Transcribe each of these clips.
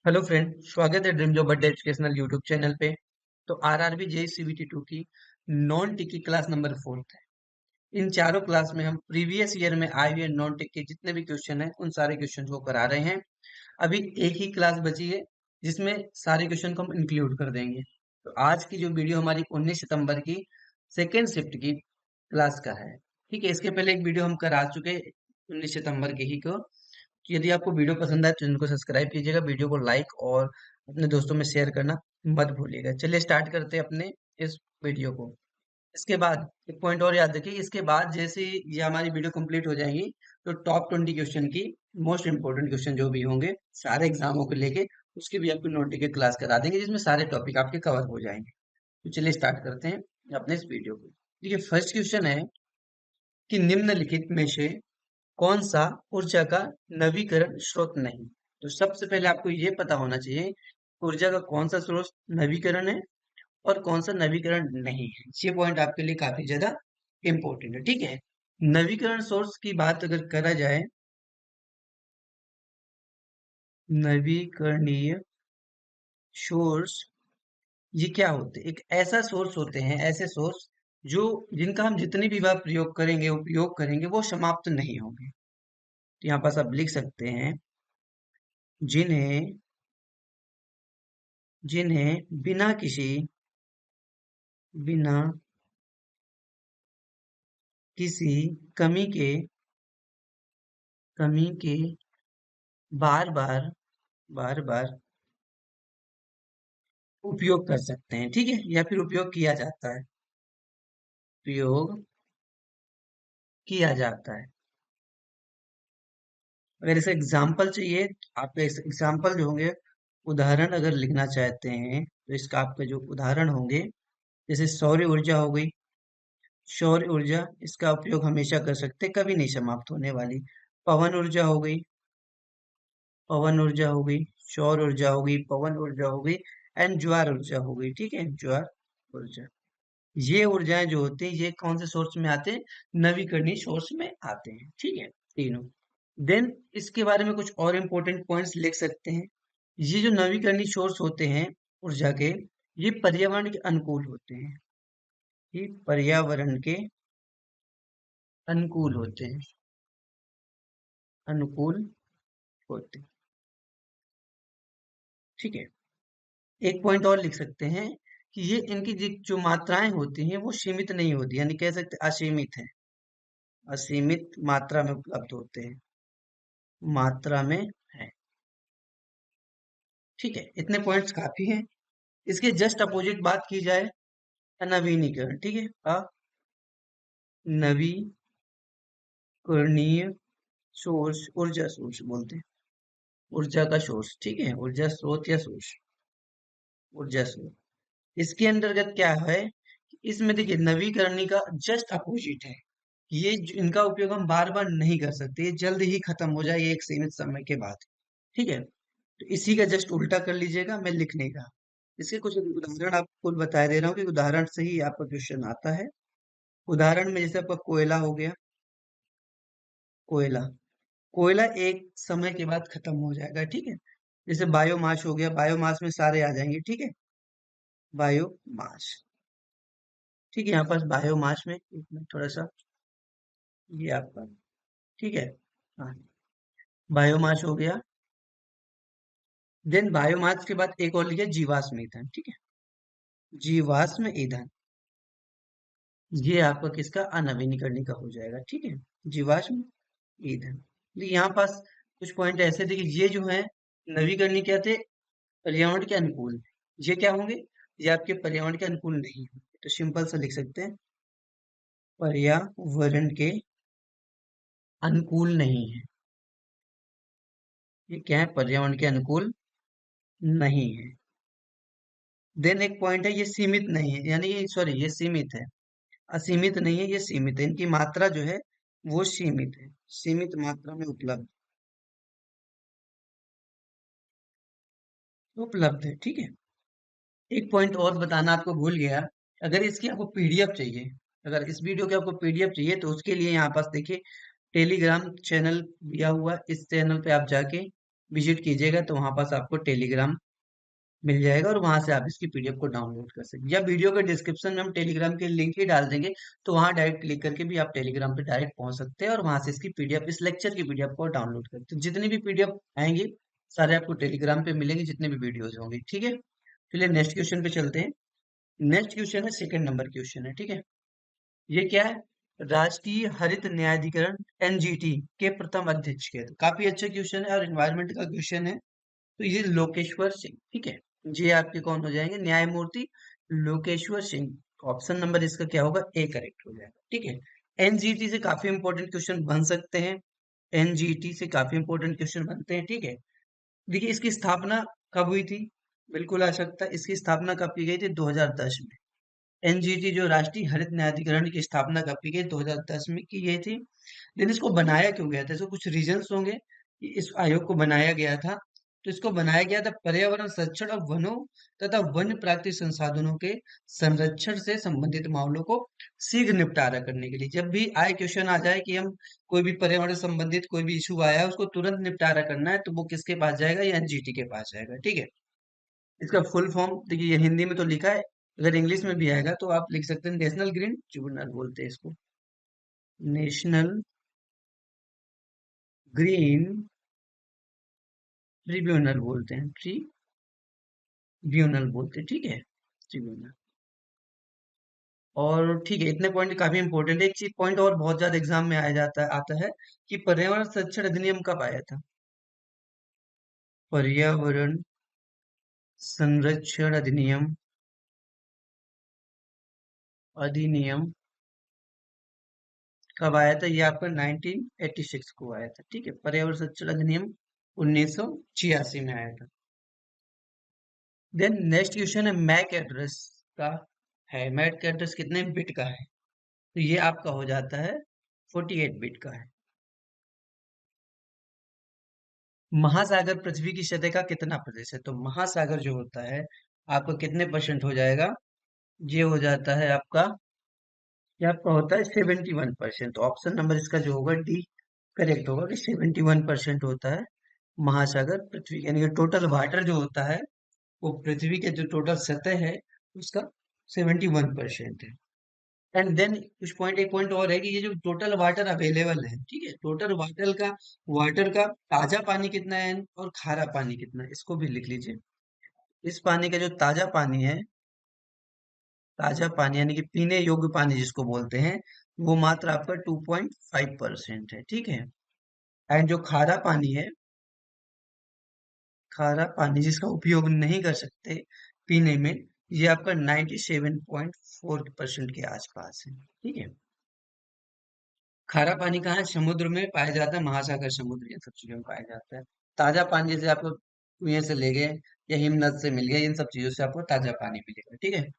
Hello friend, स्वागत है dream job अड्डा एजुकेशनल यूट्यूब चैनल पे। तो आरआरबी जेई सीबीटी 2 की नॉन टिक की क्लास नंबर 4 है। इन चारों क्लास में हम प्रीवियस ईयर में आए हुए नॉन टिक के जितने भी क्वेश्चन हैं उन सारे क्वेश्चन को करा रहे हैं। अभी एक ही क्लास बची है जिसमें सारे क्वेश्चन को हम इंक्लूड कर देंगे। तो आज की जो वीडियो हमारी 19 सितंबर की सेकेंड शिफ्ट की क्लास का है। ठीक है, इसके पहले एक वीडियो हम करा चुके 19 सितंबर के ही को। तो यदि आपको वीडियो पसंद आए तो चैनल को सब्सक्राइब कीजिएगा, वीडियो को लाइक और अपने दोस्तों में शेयर करना मत भूलिएगा। चलिए स्टार्ट करते हैं अपने इस वीडियो को। इसके बाद एक पॉइंट और याद रखिए, इसके बाद जैसे ही ये हमारी वीडियो कंप्लीट हो जाएगी तो टॉप 20 क्वेश्चन की मोस्ट इंपोर्टेंट क्वेश्चन जो भी होंगे सारे एग्जामों को लेके उसकी भी आपको नोट के क्लास करा देंगे जिसमें सारे टॉपिक आपके कवर हो जाएंगे। तो चलिए स्टार्ट करते हैं अपने इस वीडियो को। देखिए, फर्स्ट क्वेश्चन है कि निम्नलिखित में से कौन सा ऊर्जा का नवीकरण स्रोत नहीं। तो सबसे पहले आपको ये पता होना चाहिए ऊर्जा का कौन सा स्रोत नवीकरण है और कौन सा नवीकरण नहीं है। ये पॉइंट आपके लिए काफी ज्यादा इंपॉर्टेंट है। ठीक है, नवीकरण सोर्स की बात अगर करा जाए, नवीकरणीय सोर्स ये क्या होते हैं? एक ऐसा सोर्स होते हैं, ऐसे सोर्स जो जिनका हम जितनी भी बार प्रयोग करेंगे उपयोग करेंगे वो समाप्त नहीं होंगे। तो यहाँ पास आप लिख सकते हैं जिन्हें जिन्हें बिना किसी कमी के कमी के बार बार बार बार उपयोग कर सकते हैं। ठीक है, या फिर उपयोग किया जाता है, प्रयोग किया जाता है। अगर इसका एग्जाम्पल चाहिए, आपके एग्जाम्पल जो होंगे, उदाहरण अगर लिखना चाहते हैं तो इसका आपके जो उदाहरण होंगे, जैसे सौर ऊर्जा हो गई। सौर ऊर्जा इसका उपयोग हमेशा कर सकते हैं, कभी नहीं समाप्त होने वाली। पवन ऊर्जा हो गई, पवन ऊर्जा हो गई, सौर ऊर्जा हो गई, पवन ऊर्जा हो गई एंड ज्वार ऊर्जा हो गई। ठीक है, ज्वार ऊर्जा, ये ऊर्जाएं जो होती हैं ये कौन से सोर्स में आते हैं? नवीकरणीय सोर्स में आते हैं। ठीक है, तीनों। देन इसके बारे में कुछ और इंपॉर्टेंट पॉइंट्स लिख सकते हैं। ये जो नवीकरणीय सोर्स होते हैं ऊर्जा के, ये पर्यावरण के अनुकूल होते हैं। ये पर्यावरण के अनुकूल होते हैं, अनुकूल होते हैं। ठीक है, एक पॉइंट और लिख सकते हैं कि ये इनकी जो मात्राएं होती हैं वो सीमित नहीं होती, यानी कह सकते हैं असीमित है, असीमित मात्रा में उपलब्ध होते हैं, मात्रा में है। ठीक है, इतने पॉइंट्स काफी हैं। इसके जस्ट अपोजिट बात की जाए, नवीनीकरण। ठीक है, नवीकरणीय सोर्स, ऊर्जा सोर्स बोलते हैं, ऊर्जा का सोर्स। ठीक है, ऊर्जा स्रोत या सोर्स, ऊर्जा स्रोत। इसके अंतर्गत क्या है कि इसमें देखिए नवीकरणीय का जस्ट अपोजिट है। इनका उपयोग हम बार बार नहीं कर सकते, ये जल्द ही खत्म हो जाएगा एक सीमित समय के बाद। ठीक है, तो इसी का जस्ट उल्टा कर लीजिएगा, मैं लिख नहीं रहा। इसके कुछ उदाहरण आपको बता दे रहा हूँ कि उदाहरण से ही आपका क्वेश्चन आता है। उदाहरण में जैसे आपका कोयला हो गया, कोयला, कोयला एक समय के बाद खत्म हो जाएगा। ठीक है, जैसे बायोमास हो गया, बायोमास में सारे आ जाएंगे। ठीक है, बायोमास। ठीक है, यहाँ पास बायोमास में एक मिनट थोड़ा सा, ये आपका, ठीक है, हाँ, बायोमास हो गया। देन बायोमास के बाद एक और लिखिए जीवाश्म ईंधन। ठीक है, जीवाश्म ईंधन, ये आपका किसका? अनवीनीकरणीय का हो जाएगा। ठीक है, जीवाश्म ईंधन। तो यहाँ पास कुछ पॉइंट ऐसे थे कि ये जो है नवीकरणीय क्या थे? पर्यावरण के अनुकूल। ये क्या होंगे? ये आपके पर्यावरण के अनुकूल नहीं होंगे। तो सिंपल सा लिख सकते हैं, पर्यावरण के अनुकूल नहीं है। ये क्या है? पर्यावरण के अनुकूल नहीं है। देन एक पॉइंट है, ये सीमित नहीं है, यानी ये सॉरी ये सीमित है, असीमित नहीं है, ये सीमित है। इनकी मात्रा जो है वो सीमित है, सीमित मात्रा में उपलब्ध है। ठीक है, एक पॉइंट और बताना आपको भूल गया, अगर इसकी आपको पीडीएफ चाहिए, अगर इस वीडियो की आपको पीडीएफ चाहिए तो उसके लिए यहाँ पास देखिए टेलीग्राम चैनल दिया हुआ, इस चैनल पे आप जाके विजिट कीजिएगा तो वहां पास आपको टेलीग्राम मिल जाएगा और वहां से आप इसकी पीडीएफ को डाउनलोड कर सकते हैं, या वीडियो के डिस्क्रिप्शन में हम टेलीग्राम के लिंक ही डाल देंगे, तो वहां डायरेक्ट क्लिक करके भी आप टेलीग्राम पे डायरेक्ट पहुंच सकते हैं और वहां से इसकी पीडीएफ, इस लेक्चर की पीडीएफ को डाउनलोड करते हैं। जितनी भी पीडीएफ आएंगी सारे आपको टेलीग्राम पे मिलेंगे, जितने भी वीडियोज होंगे, ठीक है। चलिए नेक्स्ट क्वेश्चन पे चलते हैं। नेक्स्ट क्वेश्चन है सेकंड नंबर क्वेश्चन है, ठीक है। ये क्या है? राष्ट्रीय हरित न्यायाधिकरण एनजीटी के प्रथम अध्यक्ष के, तो काफी अच्छा क्वेश्चन है और एनवायरमेंट का क्वेश्चन है। तो ये लोकेश्वर सिंह, ठीक है। ये आपके कौन हो जाएंगे? न्यायमूर्ति लोकेश्वर सिंह। ऑप्शन नंबर इसका क्या होगा? ए करेक्ट हो जाएगा, ठीक है। एनजीटी से काफी इंपॉर्टेंट क्वेश्चन बन सकते हैं, एनजीटी से काफी इंपॉर्टेंट क्वेश्चन बनते हैं, ठीक है। देखिए इसकी स्थापना कब हुई थी? बिल्कुल आ सकता है। इसकी स्थापना कब की गई थी? 2010 में। एनजीटी जो राष्ट्रीय हरित न्यायाधिकरण की स्थापना कब की गई? 2010 में की गई थी। लेकिन इसको बनाया क्यों गया था? इसको कुछ रीजंस होंगे कि इस आयोग को बनाया गया था। तो इसको बनाया गया था पर्यावरण संरक्षण और वनों तथा वन्य प्राकृतिक संसाधनों के संरक्षण से संबंधित मामलों को शीघ्र निपटारा करने के लिए। जब भी आए क्वेश्चन आ जाए कि हम कोई भी पर्यावरण संबंधित कोई भी इशू आया है उसको तुरंत निपटारा करना है, तो वो किसके पास जाएगा? ये एनजीटी के पास जाएगा, ठीक है। इसका फुल फॉर्म देखिए, ये हिंदी में तो लिखा है, अगर इंग्लिश में भी आएगा तो आप लिख सकते हैं, नेशनल ग्रीन ट्रिब्यूनल बोलते हैं इसको, नेशनल ग्रीन ट्रिब्यूनल बोलते हैं, ट्रिब्यूनल बोलते हैं, ठीक है, ट्रिब्यूनल। और ठीक है, इतने पॉइंट काफी इंपॉर्टेंट है। एक चीज पॉइंट और बहुत ज्यादा एग्जाम में आया जाता है, आता है कि पर्यावरण संरक्षण अधिनियम कब आया था? पर्यावरण संरक्षण अधिनियम, अधिनियम कब आया था? ये आपका 1986 को आया था, ठीक है। पर्यावरण संरक्षण अधिनियम 1986 में आया था। देन नेक्स्ट क्वेश्चन है मैक एड्रेस का, है मैक एड्रेस कितने बिट का है? तो ये आपका हो जाता है 48 बिट का है। महासागर पृथ्वी की सतह का कितना प्रतिशत है? तो महासागर जो होता है आपका कितने परसेंट हो जाएगा? ये हो जाता है आपका, ये आपका होता है 71%। तो ऑप्शन नंबर इसका जो होगा डी करेक्ट होगा कि 71% होता है महासागर पृथ्वी, यानी कि टोटल वाटर जो होता है वो पृथ्वी के जो टोटल सतह है उसका 71% है। एंड देन कुछ पॉइंट, एक पॉइंट और है कि ये जो टोटल वाटर अवेलेबल है, ठीक है, टोटल वाटर का ताजा पानी कितना है और खारा पानी कितना है, इसको भी लिख लीजिए। इस पानी का जो ताजा पानी है, ताजा पानी यानी कि पीने योग्य पानी जिसको बोलते हैं, वो मात्र आपका 2.5% है, ठीक है। एंड जो खारा पानी है, खारा पानी जिसका उपयोग नहीं कर सकते पीने में, ये आपका 97.4% के आसपास है, ठीक है। खारा पानी कहाँ है? समुद्र में पाया जाता है, महासागर, समुद्र, इन सब चीजों में पाया जाता है। ताजा पानी जैसे आपको कुएं से ले गए या हिमनद से मिल गया, इन सब चीजों से आपको ताजा पानी मिलेगा, ठीक है।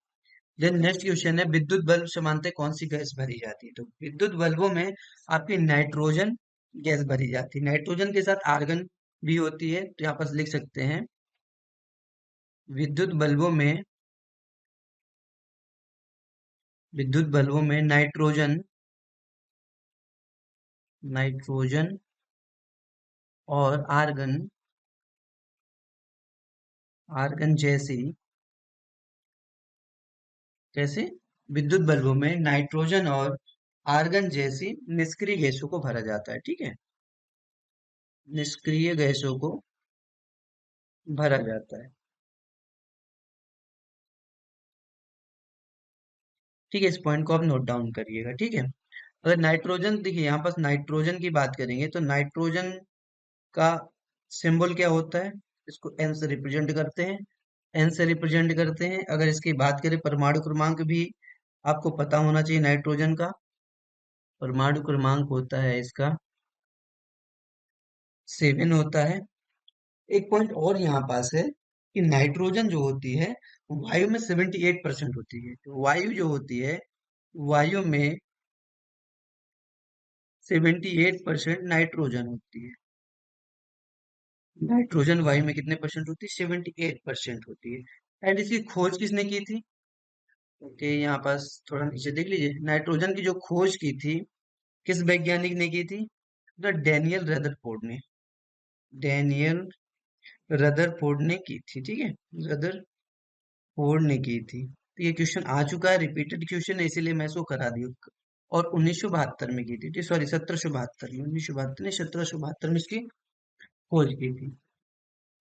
देन नेक्स्ट क्वेश्चन है विद्युत बल्ब समानते कौन सी गैस भरी जाती है? तो विद्युत बल्बों में आपकी नाइट्रोजन गैस भरी जाती है। नाइट्रोजन के साथ आर्गन भी होती है, तो यहाँ पर लिख सकते हैं विद्युत बल्बों में, विद्युत बल्बों में नाइट्रोजन, नाइट्रोजन और आर्गन, आर्गन जैसी, कैसे? विद्युत बल्बों में नाइट्रोजन और आर्गन जैसी निष्क्रिय गैसों को भरा जाता है, ठीक है, निष्क्रिय गैसों को भरा जाता है, ठीक है। इस पॉइंट को आप नोट डाउन करिएगा, ठीक है। अगर नाइट्रोजन, देखिए यहाँ पास नाइट्रोजन की बात करेंगे तो नाइट्रोजन का सिंबल क्या होता है? इसको एन से रिप्रेजेंट करते हैं, एन से रिप्रेजेंट करते हैं। अगर इसकी बात करें परमाणु क्रमांक भी आपको पता होना चाहिए नाइट्रोजन का, परमाणु क्रमांक होता है इसका 7 होता है। एक पॉइंट और यहाँ पास है कि नाइट्रोजन जो होती है वायु में 78% होती है। तो वायु जो होती है, वायु में 78% नाइट्रोजन होती है। नाइट्रोजन वायु में कितने परसेंट होती है? 78% होती है। एंड इसकी खोज किसने की थी? ओके, यहाँ पास थोड़ा नीचे देख लीजिए, नाइट्रोजन की जो खोज की थी किस वैज्ञानिक ने की थी? तो डैनियल रदरफोर्ड ने, डैनियल रदरफोर्ड ने की थी, ठीक है, रदरफोर्ड ने की थी। तो ये क्वेश्चन आ चुका है, रिपीटेड क्वेश्चन है, इसीलिए मैं इसको करा दी। और 1972 में की थी, सॉरी 1772 में, 1972 नहीं 1772 में इसकी खोज की थी।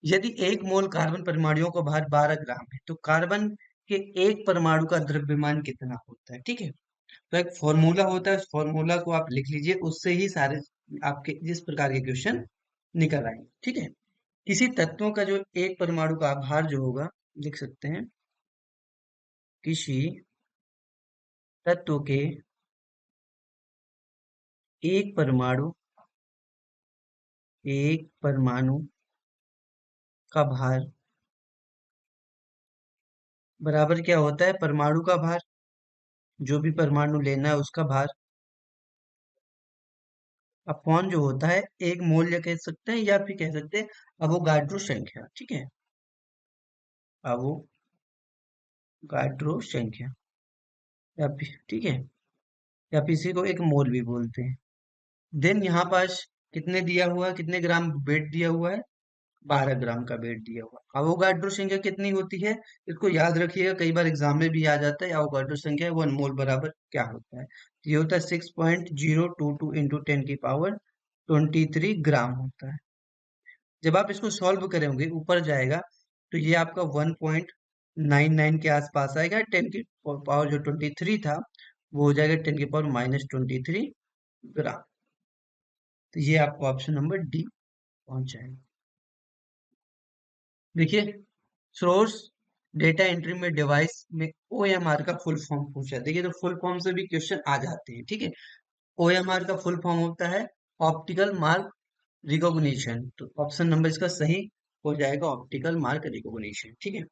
यदि एक मोल कार्बन परमाणुओं का भार 12 ग्राम है तो कार्बन के एक परमाणु का द्रव्यमान कितना होता है, ठीक है। तो एक फॉर्मूला होता है, उस फॉर्मूला को आप लिख लीजिए, उससे ही सारे आपके जिस प्रकार के क्वेश्चन निकल आएंगे, ठीक है। किसी तत्वों का जो एक परमाणु का आधार जो होगा, लिख सकते हैं, किसी तत्व के एक परमाणु का भार बराबर क्या होता है, परमाणु का भार, जो भी परमाणु लेना है उसका भार, अपॉन जो होता है एक मूल्य कह सकते हैं, या फिर कह सकते हैं अवोगाड्रो संख्या, ठीक है, अवोगाड्रो संख्या, या फिर ठीक है, या फिर इसी को एक मोल भी बोलते हैं। देन यहाँ पास कितने दिया हुआ है, कितने ग्राम वेट दिया हुआ है, 12 ग्राम का वेट दिया हुआ है। अवोगाड्रो संख्या कितनी होती है, इसको याद रखिएगा, कई बार एग्जाम में भी आ जाता है। अवोगाड्रो संख्या 1 मोल बराबर क्या होता है, तो ये होता है 6.022 इंटू 10⁻23 ग्राम होता है। जब आप इसको सॉल्व करेंगे ऊपर जाएगा तो ये आपका 1.99 के आसपास आएगा। 10 की पावर जो 23 था वो हो जाएगा 10 की पावर -23 ग्राम। तो ये आपको ऑप्शन नंबर डी पहुंच जाएगा। देखिए, सोर्स डेटा एंट्री में डिवाइस में ओएमआर का फुल फॉर्म पूछा है। देखिए, तो फुल फॉर्म से भी क्वेश्चन आ जाते हैं, ठीक है। ओएमआर का फुल फॉर्म होता है ऑप्टिकल मार्क रिकॉग्निशन। तो ऑप्शन नंबर इसका सही हो जाएगा, ऑप्टिकल मार्क रिकॉग्निशन, ठीक है।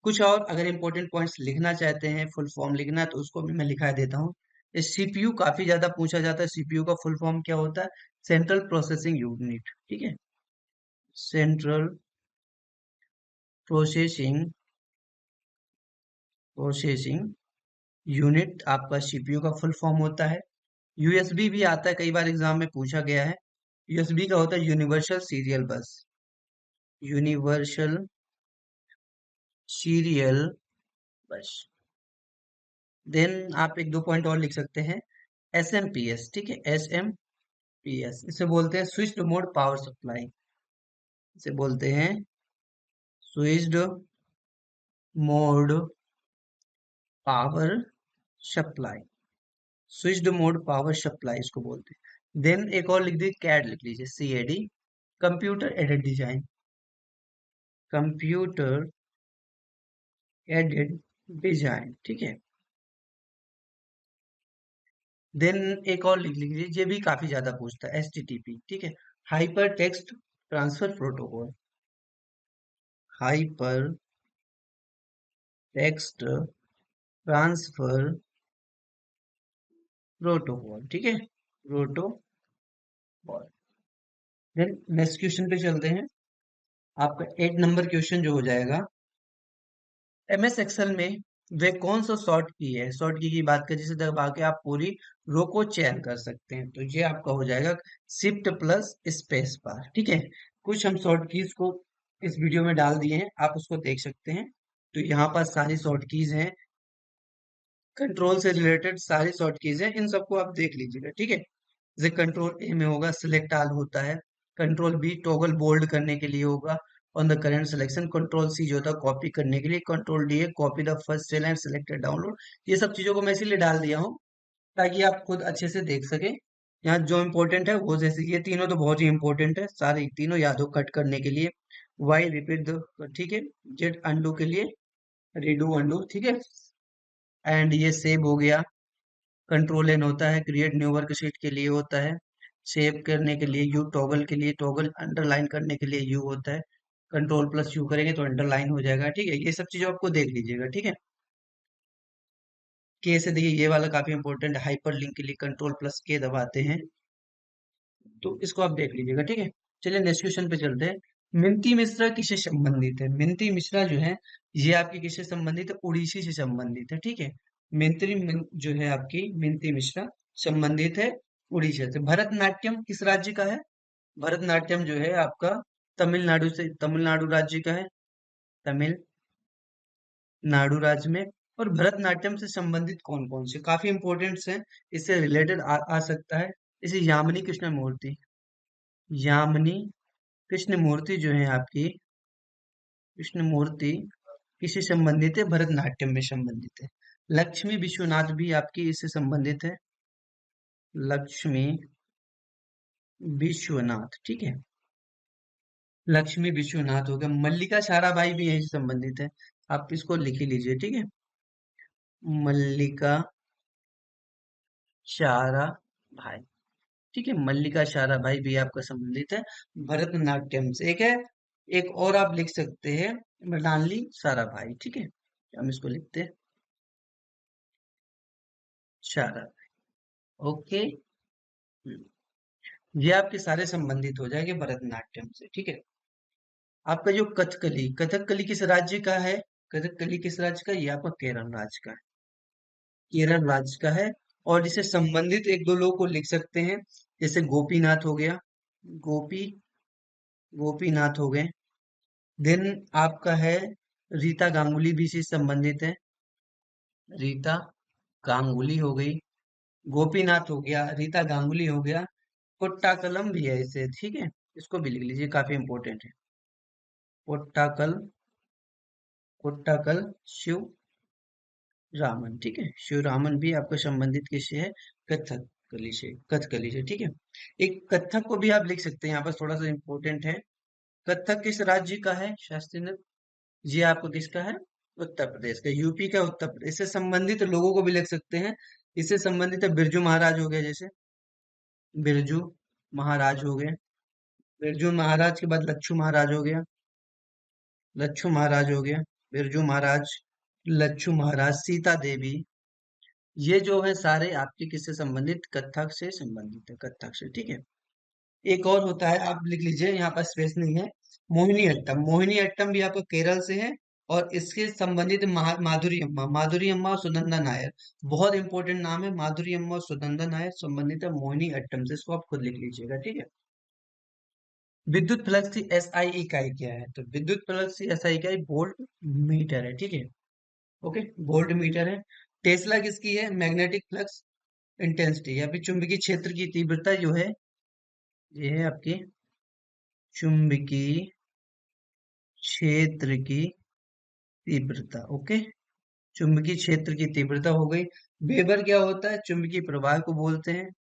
कुछ और अगर इंपॉर्टेंट पॉइंट्स लिखना चाहते हैं, फुल फॉर्म लिखना है, तो उसको भी मैं लिखा देता हूँ। सीपीयू काफी ज्यादा पूछा जाता है, सीपीयू का फुल फॉर्म क्या होता है, सेंट्रल प्रोसेसिंग यूनिट, ठीक है, सेंट्रल प्रोसेसिंग प्रोसेसिंग यूनिट आपका सीपीयू का फुल फॉर्म होता है। यूएसबी भी आता है, कई बार एग्जाम में पूछा गया है। यूएसबी का होता है universal serial bus, universal serial bus. Then आप एक दो पॉइंट और लिख सकते हैं, एस, ठीक है, एस, इसे बोलते हैं स्विच्ड मोड पावर सप्लाई, इसे बोलते हैं switched mode power supply, switched mode power supply इसको बोलते हैं। देन एक और लिख दीजिए, कैड लिख लीजिए, CAD, computer aided design, computer aided design, ठीक है। देन एक और लिख लीजिए, ये भी काफी ज्यादा पूछता है, HTTP, ठीक है, hyper text transfer protocol, hyper text transfer protocol, ठीक है, प्रोटोकॉल। देन नेक्स्ट क्वेश्चन पे चलते हैं। आपका 8 नंबर क्वेश्चन जो हो जाएगा, MS एक्सेल में वे कौन सा शॉर्ट की है, शॉर्ट की बात करें, जिसे दबा के आप पूरी रो को चयन कर सकते हैं, तो ये आपका हो जाएगा शिफ्ट प्लस स्पेस बार, ठीक है। कुछ हम शॉर्ट कीज को इस वीडियो में डाल दिए हैं, आप उसको देख सकते हैं। तो यहाँ पर सारी शॉर्ट कीज हैं, कंट्रोल से रिलेटेड सारी शॉर्ट कीज हैं, इन सबको आप देख लीजिएगा, ठीक है। जैसे कंट्रोल ए में होगा सिलेक्ट ऑल होता है, कंट्रोल बी टॉगल बोल्ड करने के लिए होगा on the current selection, control C जो होता है कॉपी करने के लिए, कंट्रोल डी है copy the first cell and selected download. ये सब चीजों को मैं इसीलिए डाल दिया हूँ ताकि आप खुद अच्छे से देख सके। यहाँ जो इम्पोर्टेंट है वो, जैसे ये तीनों तो बहुत ही इंपॉर्टेंट है, सारे तीनों याद हो कट करने के लिए, वाई रिपीट द, ठीक है, जेड अंडू के लिए रीडू अंडू, ठीक है, एंड ये सेव हो गया। कंट्रोल एन होता है क्रिएट न्यू वर्कशीट के लिए होता है, सेव करने के लिए यू, टॉगल के लिए टॉगल, अंडरलाइन करने के लिए यू होता है, कंट्रोल प्लस यू करेंगे तो अंडरलाइन हो जाएगा, ठीक है। ये सब चीजों आपको देख लीजिएगा, ठीक है। के से देखिए, ये वाला काफी इंपॉर्टेंट है, हाइपर लिंक के लिए कंट्रोल प्लस के दबाते हैं, तो इसको आप देख लीजिएगा, ठीक है। चलिए नेक्स्ट क्वेश्चन पे चलते हैं। मिनती मिश्रा किससे संबंधित है, मिनती मिश्रा जो है ये आपकी किससे संबंधित है, उड़ीसी से संबंधित है, ठीक है। जो है आपकी मिनती मिश्रा संबंधित है उड़ीसा से। भरतनाट्यम किस राज्य का है, भरतनाट्यम जो है आपका तमिलनाडु से, तमिलनाडु राज्य का है, तमिलनाडु राज्य में। और भरतनाट्यम से संबंधित कौन कौन से काफी इंपॉर्टेंट्स हैं, इससे रिलेटेड आ सकता है, जैसे यामिनी कृष्ण मूर्ति, यामिनी कृष्ण मूर्ति जो है आपकी, कृष्ण मूर्ति किससे संबंधित है, भरतनाट्यम में संबंधित है। लक्ष्मी विश्वनाथ भी आपकी इससे संबंधित है, लक्ष्मी विश्वनाथ, ठीक है, लक्ष्मी विश्वनाथ हो गया। मल्लिका साराभाई भी यही से संबंधित है, आप इसको लिख ही लीजिए, ठीक है, मल्लिका साराभाई, ठीक है, मल्लिका साराभाई भी आपका संबंधित है भरतनाट्यम से। एक है, एक और आप लिख सकते हैं, मृणालिनी साराभाई, ठीक है, हम इसको लिखते हैं सारा, ओके। ये आपके सारे संबंधित हो जाएंगे भरतनाट्यम से, ठीक है। आपका जो कथकली, कथकली किस राज्य का है, कथकली किस राज्य का है? ये आपका केरल राज्य का है, केरल राज्य का है। और जिसे संबंधित एक दो लोग को लिख सकते हैं, जैसे गोपीनाथ हो गया, गोपी, गोपीनाथ हो गए। देन आपका है रीता गांगुली भी इसी से संबंधित है, रीता गांगुली हो गई, गोपीनाथ हो गया, रीता गांगुली हो गया। कोट्टाकलम भी है इसे, ठीक है, इसको भी लिख लीजिए, काफी इंपॉर्टेंट है। कोट्टाकल, कोट्टाकल शिव रामन, ठीक है, शिव रामन भी आपका संबंधित किससे है, कथकली से, कथकली से, ठीक है। एक कथक को भी आप लिख सकते हैं, यहाँ पर थोड़ा सा इंपॉर्टेंट है। कथक किस राज्य का है शास्त्री, ये आपको किसका है, उत्तर प्रदेश का, यूपी का, उत्तर प्रदेश से संबंधित लोगों को भी लिख सकते हैं। इससे संबंधित है बिरजू महाराज हो गए, जैसे बिरजू महाराज हो गए, बिरजू महाराज के बाद लच्छू महाराज हो गया, लच्छू महाराज हो गया, बिरजू महाराज, लच्छू महाराज, सीता देवी। ये जो है सारे आपके किससे संबंधित, कथक से संबंधित है, कथक से, ठीक है। एक और होता है, आप लिख लीजिए, यहाँ पर स्पेस नहीं है, मोहिनी अट्टम, मोहिनी अट्टम भी आपको केरल से है। और इसके संबंधित माधुरी अम्मा, माधुरी अम्मा और सुनंदा नायर, बहुत इंपॉर्टेंट नाम है, माधुरी अम्मा और सुनंदा नायर संबंधित है मोहिनी अट्टम से, इसको आप खुद लिख लीजिएगा, ठीक है। विद्युत फ्लक्स की एसआई इकाई क्या है, तो विद्युत फ्लक्स की एसआई इकाई वोल्ट मीटर है, ठीक है, ओके, वोल्ट मीटर है। टेस्ला किसकी है, मैग्नेटिक फ्लक्स इंटेंसिटी, या फिर चुंबकीय क्षेत्र की तीव्रता जो है, ये है आपकी चुंबकीय क्षेत्र की तीव्रता, ओके, चुंबकीय क्षेत्र की तीव्रता हो गई। वेबर क्या होता है, चुंबकीय प्रवाह को बोलते हैं,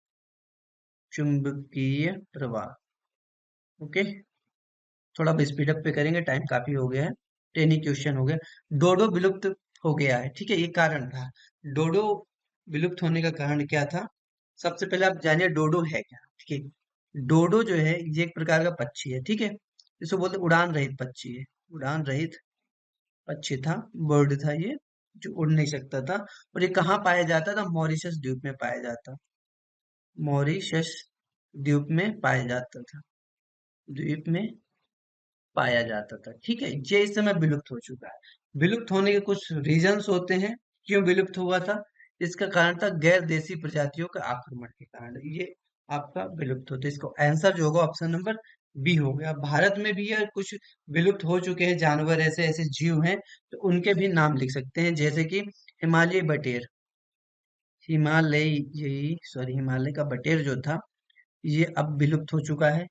चुंबकीय प्रवाह, ओके। थोड़ा स्पीड अप पे करेंगे, टाइम काफी हो गया है, 10 ही क्वेश्चन हो गया। डोडो विलुप्त हो गया है, ठीक है, ये कारण था, डोडो विलुप्त होने का कारण क्या था, सबसे पहले आप जानिए डोडो है क्या, ठीक है। डोडो जो है ये एक प्रकार का पक्षी है, ठीक है, इसको बोलते हैं उड़ान रहित पक्षी है, उड़ान रहित पक्षी था, बर्ड था ये, जो उड़ नहीं सकता था। और ये कहाँ पाया जाता था, मॉरिशस द्वीप में पाया जाता, मॉरिशस द्वीप में पाया जाता था, द्वीप में पाया जाता था, ठीक है। ये इस समय विलुप्त हो चुका है। विलुप्त होने के कुछ रीजंस होते हैं, क्यों विलुप्त हुआ था, इसका कारण था गैर देसी प्रजातियों के आक्रमण के कारण ये आपका विलुप्त होता है। इसका आंसर जो होगा ऑप्शन नंबर बी हो गया। भारत में भी ये कुछ विलुप्त हो चुके हैं जानवर, ऐसे ऐसे जीव हैं, तो उनके भी नाम लिख सकते हैं, जैसे कि हिमालय बटेर, हिमालय का बटेर जो था, ये अब विलुप्त हो चुका है।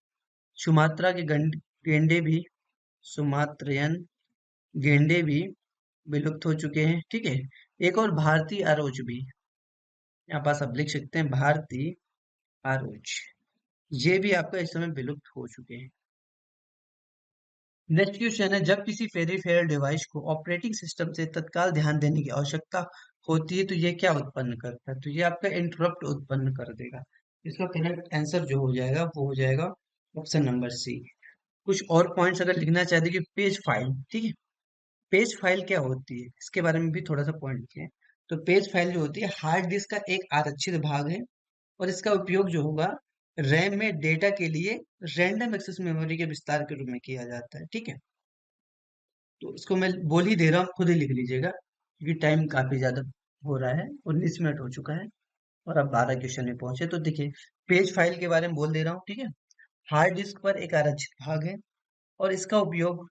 सुमात्रा के गेंडे भी, सुमात्रयन गेंडे भी विलुप्त हो चुके हैं, ठीक है। एक और भारतीय आरोच भी, यहाँ पास आप लिख सकते हैं भारतीय आरोच, ये भी आपका इस समय विलुप्त हो चुके हैं। नेक्स्ट क्वेश्चन है, जब किसी पेरिफेरल डिवाइस को ऑपरेटिंग सिस्टम से तत्काल ध्यान देने की आवश्यकता होती है तो ये क्या उत्पन्न करता है, तो ये आपका इंटरप्ट उत्पन्न कर देगा। इसका करेक्ट आंसर जो हो जाएगा वो हो जाएगा ऑप्शन नंबर सी। कुछ और पॉइंट्स अगर लिखना चाहते हैं कि पेज फाइल, ठीक है, पेज फाइल क्या होती है इसके बारे में भी थोड़ा सा पॉइंट लिखें। तो पेज फाइल जो होती है हार्ड डिस्क का एक आरक्षित भाग है, और इसका उपयोग जो होगा रैम में डेटा के लिए रैंडम एक्सेस मेमोरी के विस्तार के रूप में किया जाता है, ठीक है। तो इसको मैं बोल ही दे रहा हूँ, खुद ही लिख लीजिएगा, क्योंकि टाइम काफी ज्यादा हो रहा है, 19 मिनट हो चुका है, और अब 12 क्वेश्चन में पहुंचे। तो देखिए पेज फाइल के बारे में बोल दे रहा हूँ, ठीक है। हार्ड डिस्क पर एक आरक्षित भाग है, और इसका उपयोग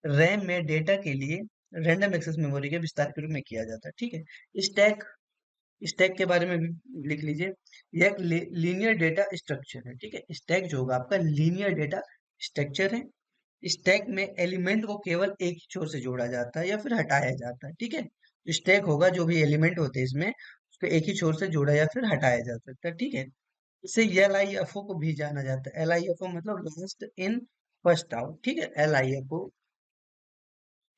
रैम में डेटा के लिए रैंडम एक्सेस मेमोरी के विस्तार के रूप में किया जाता है। ठीक है। स्टैक, स्टैक के बारे में भी लिख लीजिए। यह एक लीनियर डेटा स्ट्रक्चर है। ठीक है। स्टैक जो होगा आपका लीनियर डेटा स्ट्रक्चर है। स्टैक में एलिमेंट को केवल एक ही छोर से जोड़ा जाता है या फिर हटाया जाता है। ठीक है। जो स्टैक होगा, जो भी एलिमेंट होते हैं इसमें, उसको एक ही छोर से जोड़ा या फिर हटाया जा सकता है। ठीक है। इसे एल आई एफ ओ को भी जाना जाता है। एल आई एफ ओ मतलब लास्ट इन फर्स्ट आउट। ठीक है। L I F O,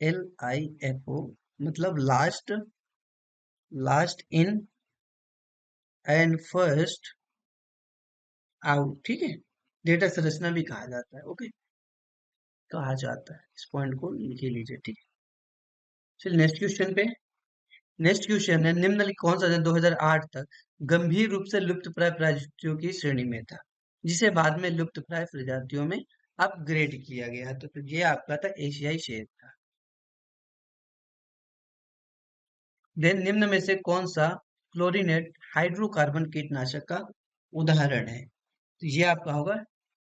L I F O मतलब last, last in and first out. ठीक है। डेटा संरचना भी कहा जाता है। ओके, कहा जाता है। इस पॉइंट को लिख ही लीजिए। ठीक है। चलिए नेक्स्ट क्वेश्चन पे। नेक्स्ट क्वेश्चन है, निम्नलिखित कौन सा 2008 तक गंभीर रूप से लुप्तप्राय प्रजातियों की श्रेणी में था, जिसे बाद में लुप्तप्राय प्रजातियों में अपग्रेड किया गया? तो ये आपका था एशियाई शेर था। देन निम्न में से कौन सा क्लोरीनेट हाइड्रोकार्बन कीटनाशक का उदाहरण है? तो ये आपका होगा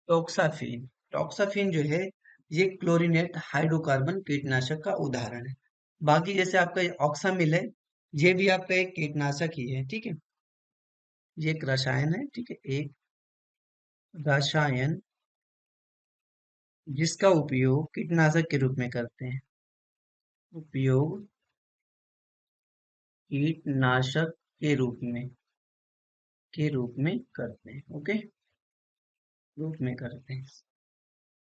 टोक्साफिन। टोक्साफिन जो है ये क्लोरीनेट हाइड्रोकार्बन कीटनाशक का उदाहरण है। बाकी जैसे आपका ये ऑक्सामिल है, ये भी आपका एक कीटनाशक ही है। ठीक है। ये एक रसायन है। ठीक है। एक रसायन जिसका उपयोग कीटनाशक के रूप में करते हैं। उपयोग कीटनाशक के रूप में करते हैं। ओके, रूप में करते हैं।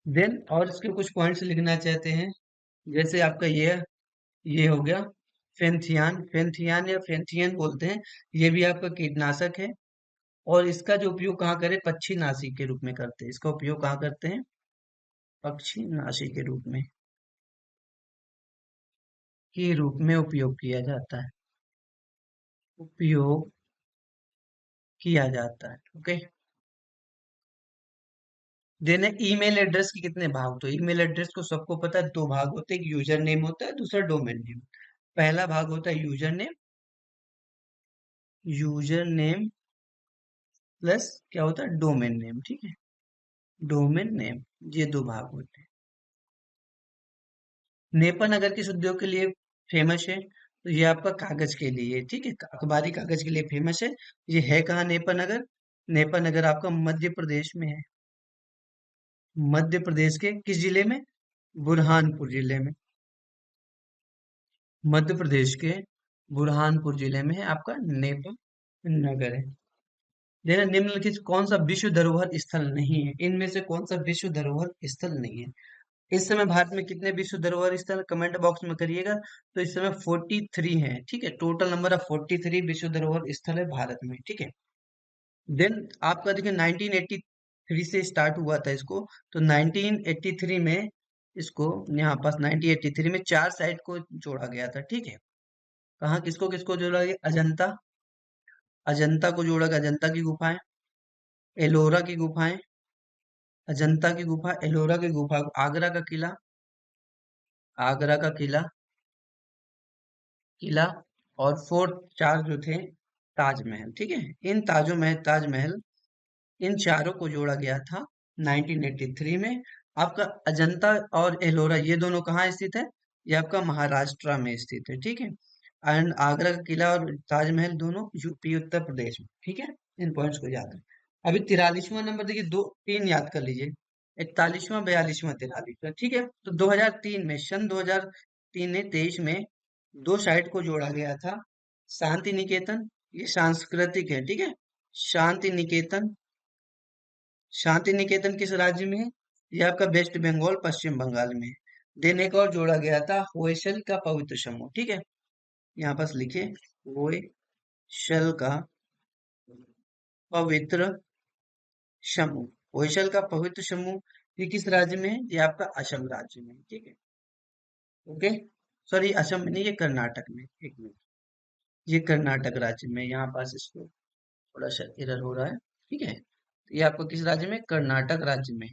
देन और इसके कुछ पॉइंट्स लिखना चाहते हैं। जैसे आपका ये हो गया फेंथियान। फेंथियान या फेंथियन बोलते हैं। ये भी आपका कीटनाशक है। और इसका जो उपयोग कहाँ करें? पक्षी नाशी के रूप में करते हैं। इसका उपयोग कहाँ करते हैं? पक्षी नाशी के रूप में उपयोग किया जाता है। उपयोग किया जाता है। ओके। देन ईमेल एड्रेस के कितने भाग होते हैं? ईमेल एड्रेस को सबको पता है, दो भाग होते हैं। एक यूजर नेम होता है, दूसरा डोमेन नेम। पहला भाग होता है user name. User name plus क्या होता है? Domain name. ठीक है। डोमेन नेम, ये दो भाग होते हैं। नेपा नगर किस उद्योग के लिए फेमस है? तो ये आपका कागज के लिए। ठीक है। अखबारी कागज के लिए फेमस है। ये है कहाँ नेपा नगर? नेपा नगर आपका मध्य प्रदेश में है। मध्य प्रदेश के किस जिले में? बुरहानपुर जिले में। मध्य प्रदेश के बुरहानपुर जिले में है आपका नेपा नगर है। देखना, निम्नलिखित कौन सा विश्व धरोहर स्थल नहीं है? इनमें से कौन सा विश्व धरोहर स्थल नहीं है? इस समय भारत में कितने विश्व धरोहर स्थल कमेंट बॉक्स में करिएगा। तो इस समय 43 है। ठीक है। टोटल नंबर ऑफ 43 विश्व धरोहर स्थल है भारत में। ठीक है। देन आपका देखिए 1983 से स्टार्ट हुआ था इसको। तो 1983 में इसको, यहाँ पास 1983 में 4 साइट को जोड़ा गया था। ठीक है। कहाँ किसको किसको जोड़ा गया? अजंता, अजंता को जोड़ा गया। अजंता की गुफाएं, एलोरा की गुफाएं, अजंता की गुफा, एलोरा की गुफा, आगरा का किला, आगरा का किला, किला और फोर्ट, चार जो थे ताजमहल। ठीक है। इन ताजमहल इन चारों को जोड़ा गया था 1983 में। आपका अजंता और एलोरा ये दोनों कहाँ स्थित है? ये आपका महाराष्ट्र में स्थित है। ठीक है। एंड आगरा का किला और ताजमहल दोनों यूपी उत्तर प्रदेश में। ठीक है। इन पॉइंट्स को याद रखें। अभी 43वां नंबर देखिए, दो तीन याद कर लीजिए। 41वां, 42वां, 43वां। ठीक है। तो 2003 में, सन 2003 ने 23 में दो साइट को जोड़ा गया था। शांति निकेतन, ये सांस्कृतिक है। ठीक है। शांति निकेतन, शांति निकेतन किस राज्य में है? ये आपका वेस्ट बंगाल, पश्चिम बंगाल में है। देन एक और जोड़ा गया था, होयसल का पवित्र समूह। ठीक है। यहाँ पास लिखे, होयसल का पवित्र समूह। होयसल का पवित्र समूह ये किस राज्य में है? ये आपका असम राज्य में है। ठीक है। ओके, सॉरी असम में नहीं, ये कर्नाटक में। एक मिनट, ये कर्नाटक राज्य में। यहाँ पास इसको थोड़ा सा एरर हो रहा है। ठीक है। तो ये आपको किस राज्य में? कर्नाटक राज्य में।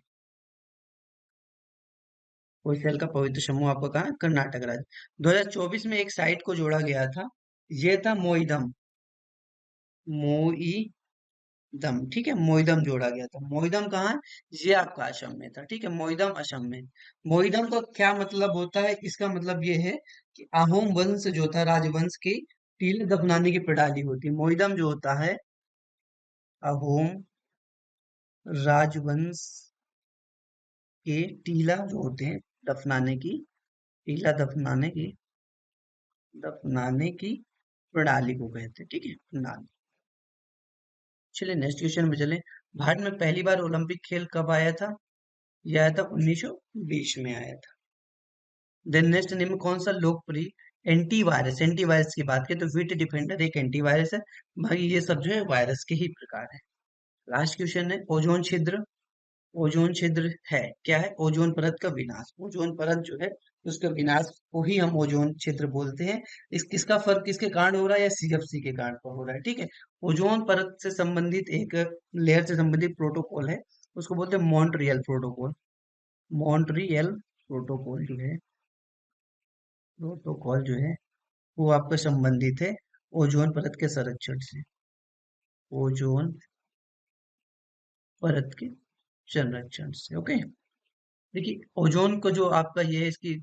होयसल का पवित्र समूह आपको कहाँ है? कर्नाटक राज्य। 2024 में एक साइट को जोड़ा गया था। ये था मोईदम, मोईदम दम, ठीक है, मोइदम जोड़ा गया था। मोइदम कहाँ है? ये आपका असम में था, ठीक है, मोइदम असम में। मोइदम का क्या मतलब होता है? इसका मतलब ये है कि अहोम वंश जो था, राजवंश की टीले दफनाने की प्रणाली होती है। मोइदम जो होता है, अहोम राजवंश के टीला जो होते हैं दफनाने की, टीला दफनाने की प्रणाली को कहते हैं, ठीक है, प्रणाली। चलिए नेक्स्ट क्वेश्चन में चले। भारत में पहली बार ओलंपिक खेल कब आया था? यह आया था 1920 में आया था। देन नेक्स्ट, निम्न कौन सा लोकप्रिय एंटीवायरस की बात करें तो विट डिफेंडर एक एंटीवायरस है। भाई ये सब जो है वायरस के ही प्रकार है। लास्ट क्वेश्चन है, ओजोन छिद्र। ओजोन छिद्र है क्या? है ओजोन परत का विनाश। ओजोन परत जो है उसका विनाश को ही हम ओजोन छिद्र बोलते हैं। इस किसका फर्क किसके कारण हो रहा है? या सीएफसी के कारण पर हो रहा है, ठीक है। ओजोन परत से संबंधित एक लेयर से संबंधित प्रोटोकॉल है, उसको बोलते हैं मॉन्ट्रियल प्रोटोकॉल। मॉन्ट्रियल प्रोटोकॉल जो है वो आपका संबंधित है ओजोन परत के संरक्षण से। ओजोन परत के संरक्षण से, ओके। देखिए ओजोन को जो आपका ये है इसकी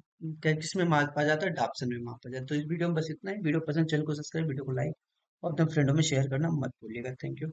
किस में मापा जाता है? डाप्सन में मापा जाता है। तो इस वीडियो में बस इतना ही। वीडियो पसंद, चैनल को सब्सक्राइब, वीडियो को लाइक और अपने फ्रेंडों में शेयर करना मत भूलिएगा। Thank you.